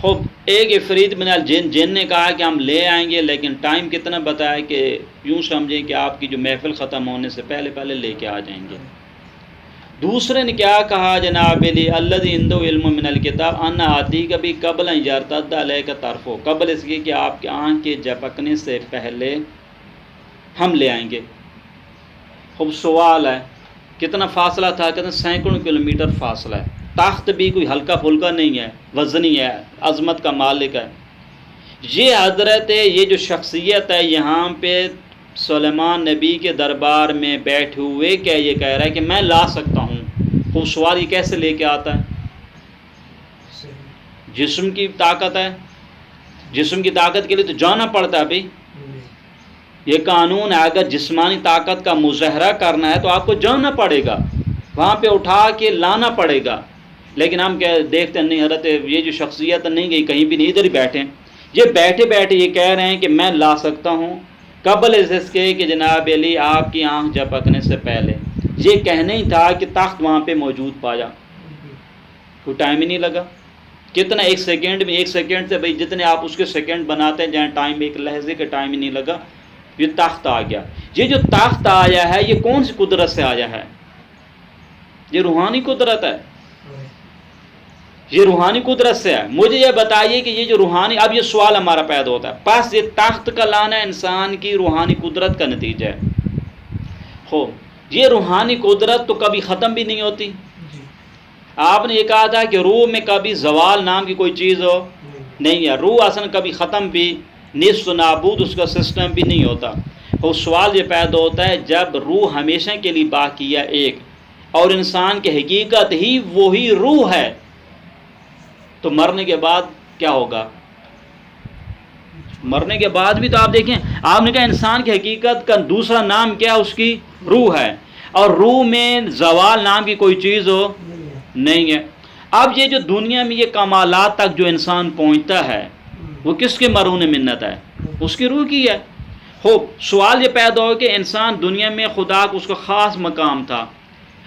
خب ایک عفریت من الجن نے کہا کہ ہم لے آئیں گے، لیکن ٹائم کتنا بتایا کہ یوں سمجھیں کہ آپ کی جو محفل ختم ہونے سے پہلے لے کے آ جائیں گے. دوسرے نے کیا کہا جناب علی؟ الذی عنده علم من الکتاب انا آتی کبھی قبل ان یرتد علیک طرفو، قبل اس کے کہ آپ کے آنکھ کے جھپکنے سے پہلے ہم لے آئیں گے. خوب سوال ہے کتنا فاصلہ تھا؟ کتنا سینکڑوں کلومیٹر فاصلہ ہے. تخت بھی کوئی ہلکا پھلکا نہیں ہے، وزنی ہے، عظمت کا مالک ہے. یہ حضرت یہ جو شخصیت ہے یہاں پہ سلیمان نبی کے دربار میں بیٹھے ہوئے کیا یہ کہہ رہا ہے کہ میں لا سکتا ہوں. خوب سوال یہ کیسے لے کے آتا ہے؟ جسم کی طاقت ہے. جسم کی طاقت کے لیے تو جانا پڑتا ہے. بھائی یہ قانون ہے، اگر جسمانی طاقت کا مظاہرہ کرنا ہے تو آپ کو جانا پڑے گا، وہاں پہ اٹھا کے لانا پڑے گا. لیکن ہم دیکھتے نہیں، حضرت یہ جو شخصیت نہیں گئی کہیں بھی نہیں، ادھر ہی بیٹھے. یہ بیٹھے یہ کہہ رہے ہیں کہ میں لا سکتا ہوں قبل اس کے کہ جناب علی آپ کی آنکھ جھپکنے سے پہلے. یہ کہنا ہی تھا کہ تخت وہاں پہ موجود پایا. کوئی ٹائم ہی نہیں لگا. کتنا ایک سیکنڈ میں، ایک سیکنڈ سے بھائی جتنے آپ اس کے سیکنڈ بناتے ہیں جہاں ٹائم ایک لحظے کا ٹائم ہی نہیں لگا، یہ تخت آ گیا. یہ جو تخت آیا ہے یہ کون سی قدرت سے آیا ہے؟ یہ روحانی قدرت ہے. یہ روحانی قدرت سے ہے. مجھے یہ بتائیے کہ یہ جو روحانی، اب یہ سوال ہمارا پیدا ہوتا ہے، بس یہ طاقت کا لانا انسان کی روحانی قدرت کا نتیجہ ہے. یہ روحانی قدرت تو کبھی ختم بھی نہیں ہوتی. آپ نے یہ کہا تھا کہ روح میں کبھی زوال نام کی کوئی چیز ہو نہیں ہے. روح اصلا کبھی ختم بھی، نصف و نابود اس کا سسٹم بھی نہیں ہوتا. اور سوال یہ پیدا ہوتا ہے جب روح ہمیشہ کے لیے باقی ہے ایک، اور انسان کی حقیقت ہی وہی روح ہے، تو مرنے کے بعد کیا ہوگا؟ مرنے کے بعد بھی تو آپ دیکھیں، آپ نے کہا انسان کی حقیقت کا دوسرا نام کیا؟ اس کی روح ہے، اور روح میں زوال نام کی کوئی چیز ہو نہیں ہے. اب یہ جو دنیا میں یہ کمالات تک جو انسان پہنچتا ہے وہ کس کے مرہون منت ہے؟ اس کی روح کی ہے. سوال یہ پیدا ہو کہ انسان دنیا میں خدا کو اس کا خاص مقام تھا،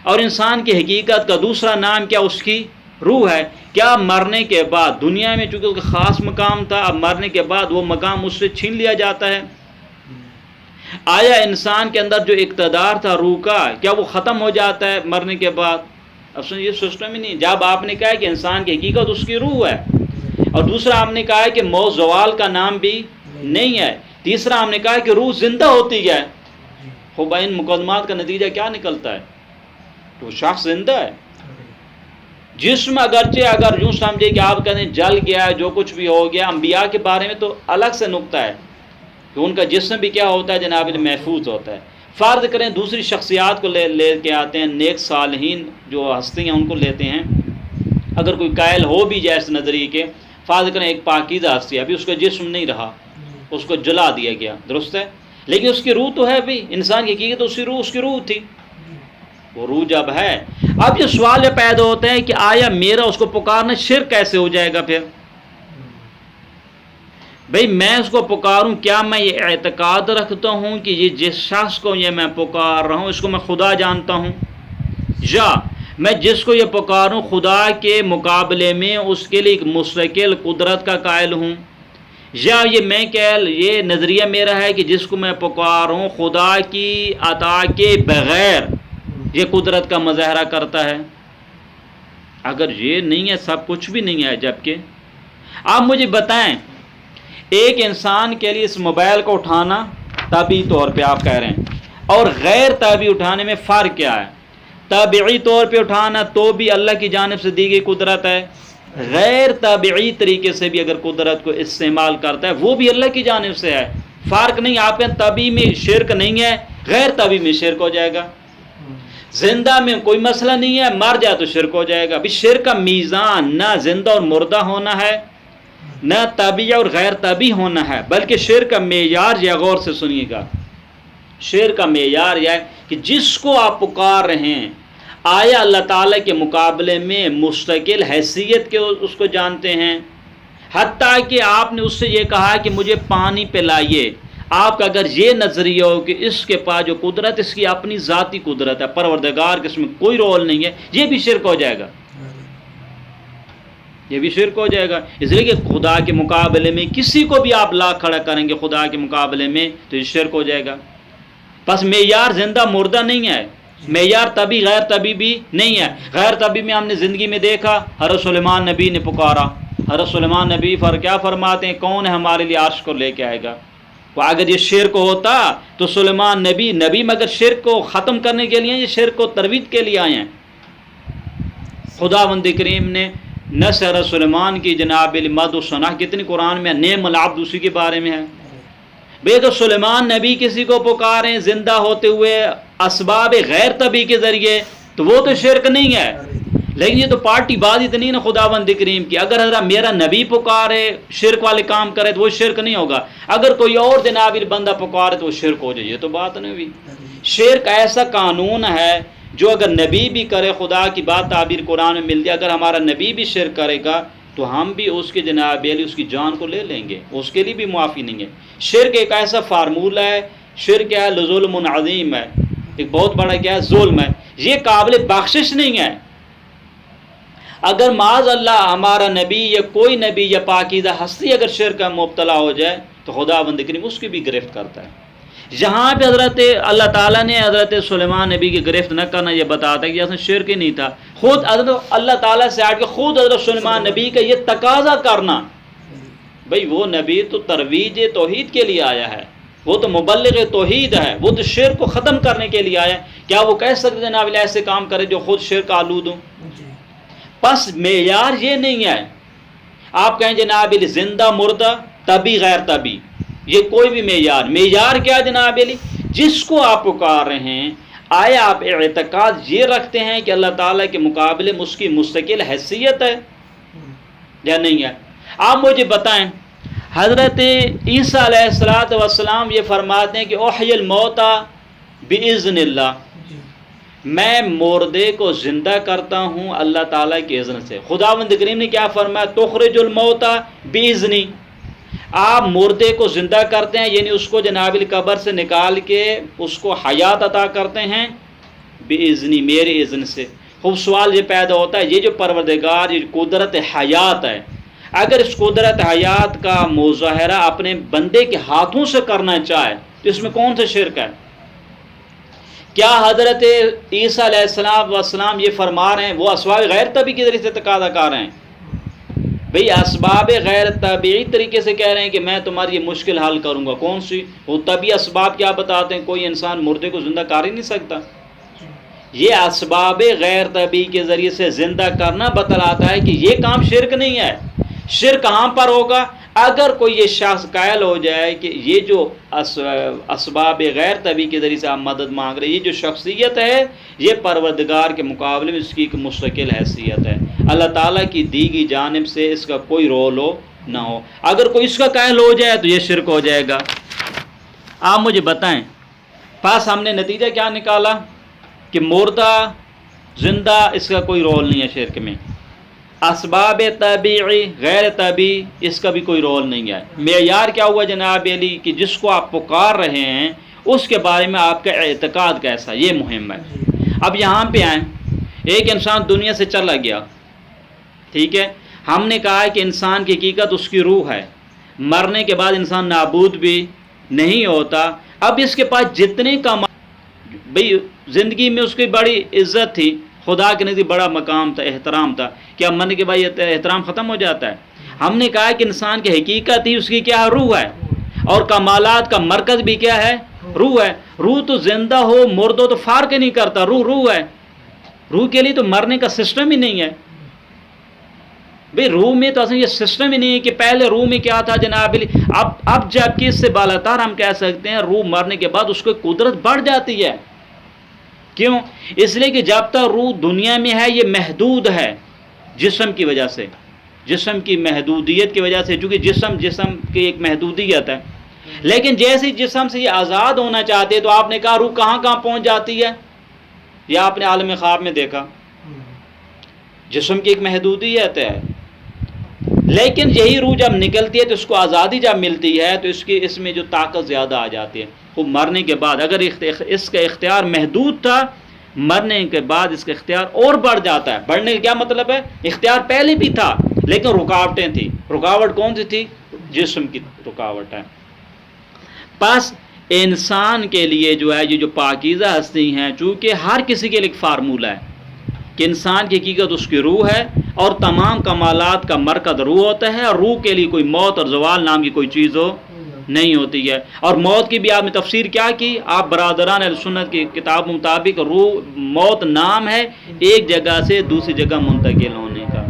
اور انسان کی حقیقت کا دوسرا نام کیا؟ اس کی روح ہے. کیا مرنے کے بعد دنیا میں چونکہ اس کا خاص مقام تھا، اب مرنے کے بعد وہ مقام اس سے چھین لیا جاتا ہے؟ آیا انسان کے اندر جو اقتدار تھا روح کا، کیا وہ ختم ہو جاتا ہے مرنے کے بعد؟ اب سن، یہ سسٹم ہی نہیں. جب آپ نے کہا کہ انسان کی حقیقت اس کی روح ہے، اور دوسرا آپ نے کہا کہ موت زوال کا نام بھی نہیں ہے، تیسرا ہم نے کہا کہ روح زندہ ہوتی ہے. بھائی ان مقدمات کا نتیجہ کیا نکلتا ہے؟ تو شخص زندہ ہے. جسم اگرچہ اگر یوں سمجھے کہ آپ کہتے ہیں جل گیا ہے، جو کچھ بھی ہو گیا، انبیاء کے بارے میں تو الگ سے نقطہ ہے کہ ان کا جسم بھی کیا ہوتا ہے جناب، محفوظ ہوتا ہے. فرض کریں دوسری شخصیات کو لے کے آتے ہیں، نیک صالحین جو ہستی ہیں ان کو لیتے ہیں. اگر کوئی قائل ہو بھی جائے اس نظریے کے، فرض کریں ایک پاکیزہ ہستی ہے، ابھی اس کا جسم نہیں رہا، اس کو جلا دیا گیا، درست ہے، لیکن اس کی روح تو ہے بھی. انسان کی حقیقت اس کی روح تھی. وہ روح جب ہے، اب یہ سوال پیدا ہوتا ہے کہ آیا میرا اس کو پکارنا شرک کیسے ہو جائے گا؟ پھر بھئی میں اس کو پکاروں، کیا میں یہ اعتقاد رکھتا ہوں کہ یہ جس شخص کو یہ میں پکار رہا ہوں اس کو میں خدا جانتا ہوں، یا میں جس کو یہ پکاروں خدا کے مقابلے میں اس کے لیے ایک مستقل قدرت کا قائل ہوں، یا یہ نظریہ میرا ہے کہ جس کو میں پکاروں خدا کی عطا کے بغیر یہ قدرت کا مظاہرہ کرتا ہے؟ اگر یہ نہیں ہے، سب کچھ بھی نہیں ہے، جبکہ آپ مجھے بتائیں ایک انسان کے لیے اس موبائل کو اٹھانا طبعی طور پہ آپ کہہ رہے ہیں، اور غیر طبعی اٹھانے میں فرق کیا ہے؟ طبعی طور پہ اٹھانا تو بھی اللہ کی جانب سے دی گئی قدرت ہے، غیر طبعی طریقے سے بھی اگر قدرت کو استعمال کرتا ہے وہ بھی اللہ کی جانب سے ہے. فرق نہیں. آپ کہیں طبعی میں شرک نہیں ہے، غیر طبعی میں شرک ہو جائے گا. زندہ میں کوئی مسئلہ نہیں ہے، مر جائے تو شرک ہو جائے گا. ابھی شرک کا میزان نہ زندہ اور مردہ ہونا ہے، نہ طبعی اور غیر طبعی ہونا ہے، بلکہ شرک کا معیار، یا غور سے سنیے گا، شرک کا معیار یہ ہے کہ جس کو آپ پکار رہے ہیں آیا اللہ تعالیٰ کے مقابلے میں مستقل حیثیت کے اس کو جانتے ہیں؟ حتیٰ کہ آپ نے اس سے یہ کہا کہ مجھے پانی پلائیے، آپ کا اگر یہ نظریہ ہو کہ اس کے پاس جو قدرت اس کی اپنی ذاتی قدرت ہے، پروردگار کے اس میں کوئی رول نہیں ہے، یہ بھی شرک ہو جائے گا. یہ بھی شرک ہو جائے گا. اس لیے کہ خدا کے مقابلے میں کسی کو بھی آپ لا کھڑا کریں گے خدا کے مقابلے میں تو یہ شرک ہو جائے گا. بس معیار زندہ مردہ نہیں ہے، معیار طبی غیر طبی بھی نہیں ہے. غیر طبی میں ہم نے زندگی میں دیکھا حضرت سلیمان نبی نے پکارا. حضرت سلیمان نبی کیا فرماتے ہیں؟ کون ہے ہمارے لیے عرش کو لے کے آئے گا؟ وہ اگر یہ شرک ہوتا تو سلیمان نبی مگر شرک کو ختم کرنے کے لیے، یہ شرک کو ترویج کے لیے آئے ہیں. خداوند کریم نے نہ حضرت سلیمان کی جناب مد و ثنا کتنی قرآن میں، نعم العبد اسی کے بارے میں ہے. بے تو سلیمان نبی کسی کو پکاریں زندہ ہوتے ہوئے اسباب غیر طبی کے ذریعے تو وہ تو شرک نہیں ہے. لیکن یہ تو پارٹی بازی تو نہیں نا خداوند کریم کی. اگر حضرت میرا نبی پکارے شرک والے کام کرے تو وہ شرک نہیں ہوگا، اگر کوئی اور جناب بندہ پکارے تو وہ شرک ہو جائے. یہ تو بات نہیں ہوئی. شرک ایسا قانون ہے جو اگر نبی بھی کرے، خدا کی بات تعبیر قرآن میں مل جائے، اگر ہمارا نبی بھی شرک کرے گا تو ہم بھی اس کے جناب علی اس کی جان کو لے لیں گے، اس کے لیے بھی معافی نہیں ہے. شرک ایک ایسا فارمولہ ہے، شرک کیا ہے؟ ظلم عظیم ہے، ایک بہت بڑا کیا ہے؟ ظلم ہے. یہ قابل بخشش نہیں ہے. اگر معاذ اللہ ہمارا نبی یا کوئی نبی یا پاکیزہ ہستی اگر شرک کا مبتلا ہو جائے تو خداوند کریم اس کی بھی گرفت کرتا ہے. جہاں پہ حضرت اللہ تعالیٰ نے حضرت سلیمان نبی کی گرفت نہ کرنا یہ بتاتا ہے کہ اصلا شرک ہی نہیں تھا. خود حضرت اللہ تعالیٰ سے آٹ کے خود حضرت سلیمان نبی کا یہ تقاضا کرنا، بھئی وہ نبی تو ترویج توحید کے لیے آیا ہے، وہ تو مبلغ توحید ہے، وہ تو شرک کو ختم کرنے کے لیے آیا ہے. کیا وہ کہہ سکتے جناب ایسے کام کرے جو خود شرک آلود ہوں؟ پس معیار یہ نہیں ہے آپ کہیں جناب علی زندہ مردہ طبی غیر طبی، یہ کوئی بھی معیار کیا جناب علی؟ جس کو آپ پکار رہے ہیں آیا آپ اعتقاد یہ رکھتے ہیں کہ اللہ تعالیٰ کے مقابلے میں اس کی مستقل حیثیت ہے یا نہیں ہے؟ آپ مجھے بتائیں. حضرت عیسیٰ علیہ السلام یہ فرماتے ہیں کہ احی الموتى باذن اللہ، میں مردے کو زندہ کرتا ہوں اللہ تعالیٰ کے اذن سے. خداوند کریم نے کیا فرمایا؟ تخرج الموتى باذنی، آپ مردے کو زندہ کرتے ہیں، یعنی اس کو جناب قبر سے نکال کے اس کو حیات عطا کرتے ہیں باذنی، میرے اذن سے. خوب سوال یہ پیدا ہوتا ہے، یہ جو پروردگار یہ قدرت حیات ہے، اگر اس قدرت حیات کا مظاہرہ اپنے بندے کے ہاتھوں سے کرنا چاہے تو اس میں کون سا شرک ہے؟ کیا حضرت عیسیٰ علیہ السلام یہ فرما رہے ہیں وہ اسباب غیر طبیعی کے ذریعے سے تقاضا کر رہے ہیں؟ بھئی اسباب غیر طبیعی طریقے سے کہہ رہے ہیں کہ میں تمہاری یہ مشکل حل کروں گا. کون سی؟ وہ طبیعی اسباب کیا بتاتے ہیں؟ کوئی انسان مردے کو زندہ کر ہی نہیں سکتا. یہ اسباب غیر طبیعی کے ذریعے سے زندہ کرنا بتلاتا ہے کہ یہ کام شرک نہیں ہے. شرک کہاں پر ہوگا؟ اگر کوئی یہ شخص قائل ہو جائے کہ یہ جو اسباب غیر طبیعی کے ذریعے سے آپ مدد مانگ رہے ہیں، یہ جو شخصیت ہے یہ پروردگار کے مقابلے میں اس کی ایک مستقل حیثیت ہے، اللہ تعالیٰ کی دی گئی جانب سے اس کا کوئی رول ہو نہ ہو. اگر کوئی اس کا قائل ہو جائے تو یہ شرک ہو جائے گا. آپ مجھے بتائیں، پاس ہم نے نتیجہ کیا نکالا کہ مردہ زندہ اس کا کوئی رول نہیں ہے شرک میں، اسباب طبیعی غیر طبیعی اس کا بھی کوئی رول نہیں ہے. معیار کیا ہوا جناب علی کہ جس کو آپ پکار رہے ہیں اس کے بارے میں آپ کا اعتقاد کیسا، یہ مہم ہے. اب یہاں پہ آئیں، ایک انسان دنیا سے چلا گیا، ٹھیک ہے، ہم نے کہا کہ انسان کی حقیقت اس کی روح ہے، مرنے کے بعد انسان نابود بھی نہیں ہوتا. اب اس کے پاس جتنے بھئی زندگی میں اس کی بڑی عزت تھی، خدا کے نزدیک بڑا مقام تھا، احترام تھا، کیا مرنے کے بعد احترام ختم ہو جاتا ہے؟ ہم نے کہا کہ انسان کی حقیقت ہی اس کی کیا روح ہے، اور کمالات کا مرکز بھی کیا ہے؟ روح ہے. روح تو زندہ ہو مرد ہو تو فرق نہیں کرتا، روح ہے. روح کے لیے تو مرنے کا سسٹم ہی نہیں ہے. بھئی روح میں تو اصلا یہ سسٹم ہی نہیں ہے کہ پہلے روح میں کیا تھا جناب علی. اب جب کہ اس سے بالاتر ہم کہہ سکتے ہیں روح مرنے کے بعد اس کو قدرت بڑھ جاتی ہے. کیوں؟ اس لیے کہ جب تک روح دنیا میں ہے یہ محدود ہے جسم کی وجہ سے، جسم کی محدودیت کی وجہ سے، چونکہ جسم کی ایک محدودیت ہے. لیکن جیسے جسم سے یہ آزاد ہونا چاہتے تو آپ نے کہا روح کہاں پہنچ جاتی ہے، یہ آپ نے عالم خواب میں دیکھا، جسم کی ایک محدودیت ہے. لیکن یہی روح جب نکلتی ہے تو اس کو آزادی جب ملتی ہے تو اس میں جو طاقت زیادہ آ جاتی ہے. وہ مرنے کے بعد اگر اس کا اختیار محدود تھا، مرنے کے بعد اس کا اختیار اور بڑھ جاتا ہے. بڑھنے کا کیا مطلب ہے؟ اختیار پہلے بھی تھا لیکن رکاوٹیں تھیں. رکاوٹ کون سی تھی؟ جسم کی رکاوٹ ہے. پس انسان کے لیے جو ہے یہ جو پاکیزہ ہستی ہیں، چونکہ ہر کسی کے لیے ایک فارمولہ ہے کہ انسان کی حقیقت اس کی روح ہے اور تمام کمالات کا مرکز روح ہوتا ہے، اور روح کے لیے کوئی موت اور زوال نام کی کوئی چیز نہیں ہوتی ہے. اور موت کی بھی آپ نے تفسیر کیا کی؟ آپ برادران اہل سنت کی کتاب مطابق موت نام ہے ایک جگہ سے دوسری جگہ منتقل ہونے کا،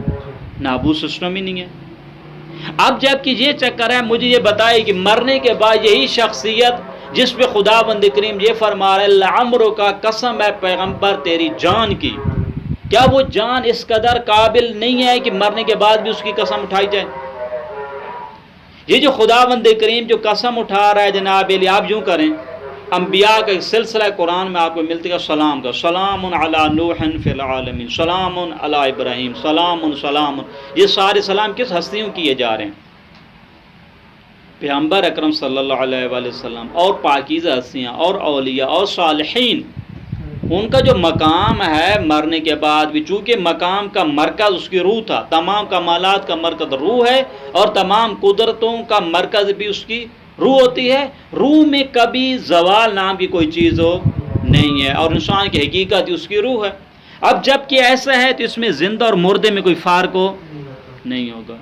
نابود سسٹم ہی نہیں ہے. اب جب کہ یہ چکر ہے، مجھے یہ بتائے کہ مرنے کے بعد یہی شخصیت جس پہ خداوند کریم یہ فرما رہا ہے لعمرک کا قسم ہے پیغمبر تیری جان کی، کیا وہ جان اس قدر قابل نہیں ہے کہ مرنے کے بعد بھی اس کی قسم اٹھائی جائے؟ یہ جو خداوند کریم جو قسم اٹھا رہا ہے جناب علی، آپ یوں کریں، انبیاء کا ایک سلسلہ قرآن میں آپ کو ملتے گا سلام کا، سلام علی نوح فی العالمین، سلام علی ابراہیم، سلام. یہ سارے سلام کس ہستیوں کیے جا رہے ہیں؟ پیغمبر اکرم صلی اللہ علیہ وآلہ وسلم اور پاکیزہ ہستیاں اور اولیاء اور صالحین، ان کا جو مقام ہے مرنے کے بعد بھی، چونکہ مقام کا مرکز اس کی روح تھا، تمام کمالات کا مرکز روح ہے اور تمام قدرتوں کا مرکز بھی اس کی روح ہوتی ہے، روح میں کبھی زوال نام کی کوئی چیز ہو نہیں ہے، اور انسان کی حقیقت اس کی روح ہے۔ اب جب کہ ایسا ہے تو اس میں زندہ اور مردے میں کوئی فرق ہو نہیں ہوگا۔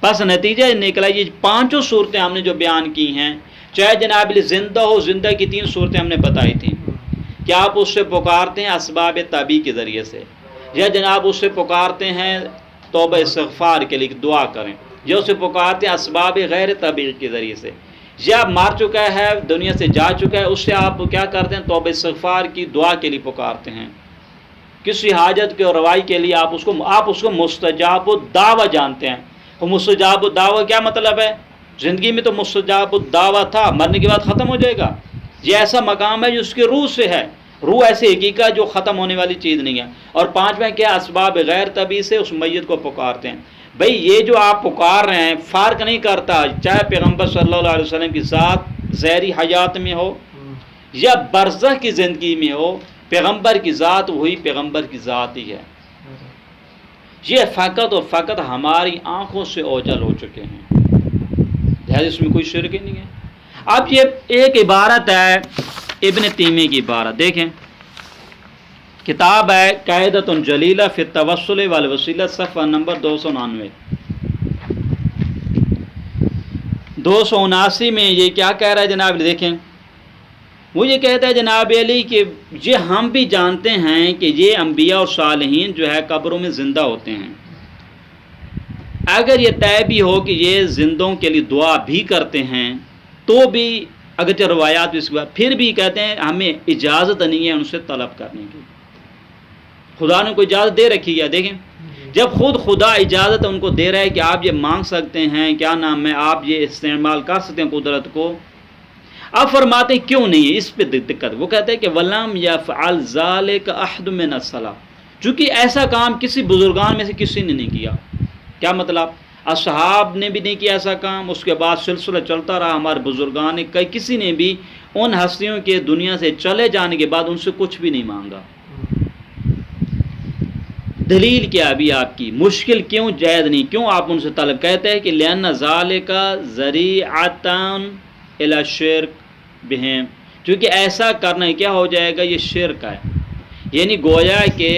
بس نتیجہ نکلا یہ پانچوں صورتیں ہم نے جو بیان کی ہیں، چاہے جناب زندہ ہو، زندہ کی 3 صورتیں ہم نے بتائی تھیں کہ آپ اس سے پکارتے ہیں اسباب طبیعی کے ذریعے سے، یا جناب اس سے پکارتے ہیں توبہ استغفار کے لیے دعا کریں، یا اسے پکارتے ہیں اسباب غیر طبیعی کے ذریعے سے، یا مر چکا ہے دنیا سے جا چکا ہے اس سے آپ کیا کرتے ہیں توبہ استغفار کی دعا کے لیے پکارتے ہیں، کسی حاجت کے روائی کے لیے آپ اس کو مستجاب الدعوہ جانتے ہیں۔ اور مستجاب الدعوہ کیا مطلب ہے؟ زندگی میں تو مستجاب الدعوہ تھا، مرنے کے بعد ختم ہو جائے گا۔ یہ ایسا مقام ہے جو اس کی روح سے ہے، روح ایسی حقیقت جو ختم ہونے والی چیز نہیں ہے۔ اور 5واں کیا؟ اسباب غیر طبیعی سے اس میت کو پکارتے ہیں۔ بھئی یہ جو آپ پکار رہے ہیں فرق نہیں کرتا چاہے پیغمبر صلی اللہ علیہ وسلم کی ذات ظاہری حیات میں ہو یا برزخ کی زندگی میں ہو، پیغمبر کی ذات وہی پیغمبر کی ذات ہی ہے۔ یہ فقط اور فقط ہماری آنکھوں سے اوجھل ہو چکے ہیں، لہذا اس میں کوئی شرک ہی نہیں ہے۔ اب یہ ایک عبارت ہے ابن تیمیہ کی عبارت، دیکھیں کتاب ہے قاعدۃ جلیلہ فی التوسل والوسیلہ، صفحہ نمبر 299 279 میں یہ کیا کہہ رہا ہے جناب، دیکھیں وہ یہ کہتا ہے جناب علی کہ یہ ہم بھی جانتے ہیں کہ یہ انبیاء اور صالحین جو ہے قبروں میں زندہ ہوتے ہیں، اگر یہ طے بھی ہو کہ یہ زندوں کے لیے دعا بھی کرتے ہیں تو بھی اگرچہ روایات اس کے بعد پھر بھی کہتے ہیں ہمیں اجازت نہیں ہے ان سے طلب کرنے کی، خدا نے کوئی اجازت دے رکھی ہے۔ دیکھیں جب خود خدا اجازت ان کو دے رہا ہے کہ آپ یہ مانگ سکتے ہیں، کیا نام ہے، آپ یہ استعمال کر سکتے ہیں قدرت کو، اب فرماتے ہیں کیوں نہیں ہے، اس پہ دقت۔ وہ کہتے ہیں کہ وَلَمْ يَفْعَلْ ذَلِكَ أَحْدٌ مِّنَ السَّلَفِ، چونکہ ایسا کام کسی بزرگان میں سے کسی نے نہیں کیا۔ کیا مطلب؟ اصحاب نے بھی نہیں کیا ایسا کام، اس کے بعد سلسلہ چلتا رہا، ہمارے بزرگان نے کسی نے بھی ان ہستیوں کے دنیا سے چلے جانے کے بعد ان سے کچھ بھی نہیں مانگا۔ دلیل کیا ابھی آپ کی، مشکل کیوں جائز نہیں، کیوں آپ ان سے طلب؟ کہتے ہیں کہ لِأَنَّ ذَلِكَ ذَرِيعَةٌ إِلَى الشِّرْكِ بِهِمْ، چونکہ ایسا کرنا کیا ہو جائے گا، یہ شرک ہے۔ یعنی گویا کہ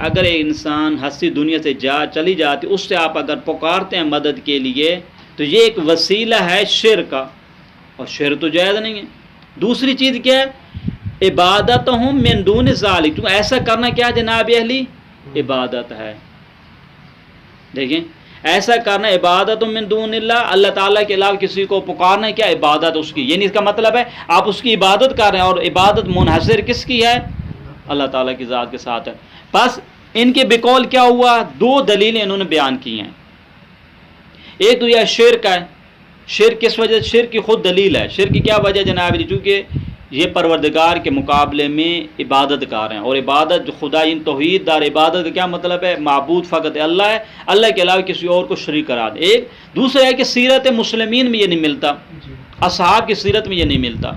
اگر ایک انسان ہستی دنیا سے چلی جاتی، اس سے آپ اگر پکارتے ہیں مدد کے لیے تو یہ ایک وسیلہ ہے شرک کا، اور شرک تو جائز نہیں ہے۔ دوسری چیز کیا ہے؟ عبادتہم من دون ذالک، تو ایسا کرنا کیا جناب اہلی عبادت ہے۔ دیکھیں ایسا کرنا عبادت من دون اللہ، اللہ تعالیٰ کے علاوہ کسی کو پکارنا کیا عبادت اس کی، یعنی اس کا مطلب ہے آپ اس کی عبادت کر رہے ہیں، اور عبادت منحصر کس کی ہے؟ اللہ تعالیٰ کی ذات کے ساتھ ہے۔ بس ان کے بقول کیا ہوا؟ 2 دلیلیں انہوں نے بیان کی ہیں۔ ایک تو یہ شرک ہے، شرک کس وجہ سے؟ شرک کی خود دلیل ہے۔ شرک کی کیا وجہ جناب جی؟ چونکہ یہ پروردگار کے مقابلے میں عبادت کار ہیں، اور عبادت جو خدا ان توحید دار عبادت کا کیا مطلب ہے؟ معبود فقط اللہ ہے، اللہ کے علاوہ کسی اور کو شریک قرار دے۔ ایک دوسرا ہے کہ سیرت مسلمین میں یہ نہیں ملتا، اصحاب کی سیرت میں یہ نہیں ملتا۔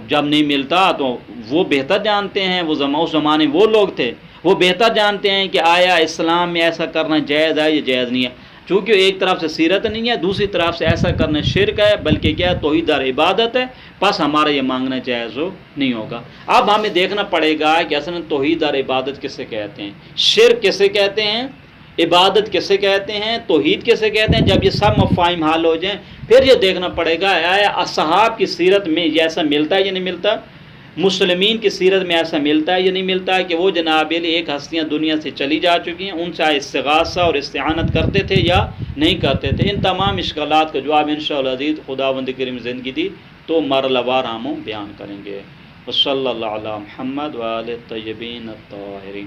جب نہیں ملتا تو وہ بہتر جانتے ہیں، وہ اس زمانے وہ لوگ تھے، وہ بہتر جانتے ہیں کہ آیا اسلام میں ایسا کرنا جائز ہے یا جائز نہیں ہے، چونکہ ایک طرف سے سیرت نہیں ہے، دوسری طرف سے ایسا کرنا شرک ہے، بلکہ کیا توحید دار عبادت ہے، بس ہمارا یہ مانگنا جائز ہو نہیں ہوگا۔ اب ہمیں دیکھنا پڑے گا کہ اصل توحید دار عبادت کسے کہتے ہیں، شرک کسے کہتے ہیں، عبادت کسے کہتے ہیں، توحید کسے کہتے ہیں۔ جب یہ سب مفاہیم حل ہو جائیں پھر یہ دیکھنا پڑے گا آیا اصحاب کی سیرت میں یہ ایسا ملتا ہے یا نہیں ملتا، مسلمین کی سیرت میں ایسا ملتا ہے یا نہیں ملتا کہ وہ جناب ایک ہستیاں دنیا سے چلی جا چکی ہیں، ان سے استغاثہ اور استعانت کرتے تھے یا نہیں کرتے تھے۔ ان تمام اشکالات کا جواب انشاءاللہ عزیز خداوند کریم زندگی دی تو مرحلہ وار ہم بیان کریں گے۔ وصلی اللہ علی محمد وآلہ الطیبین الطاہرین۔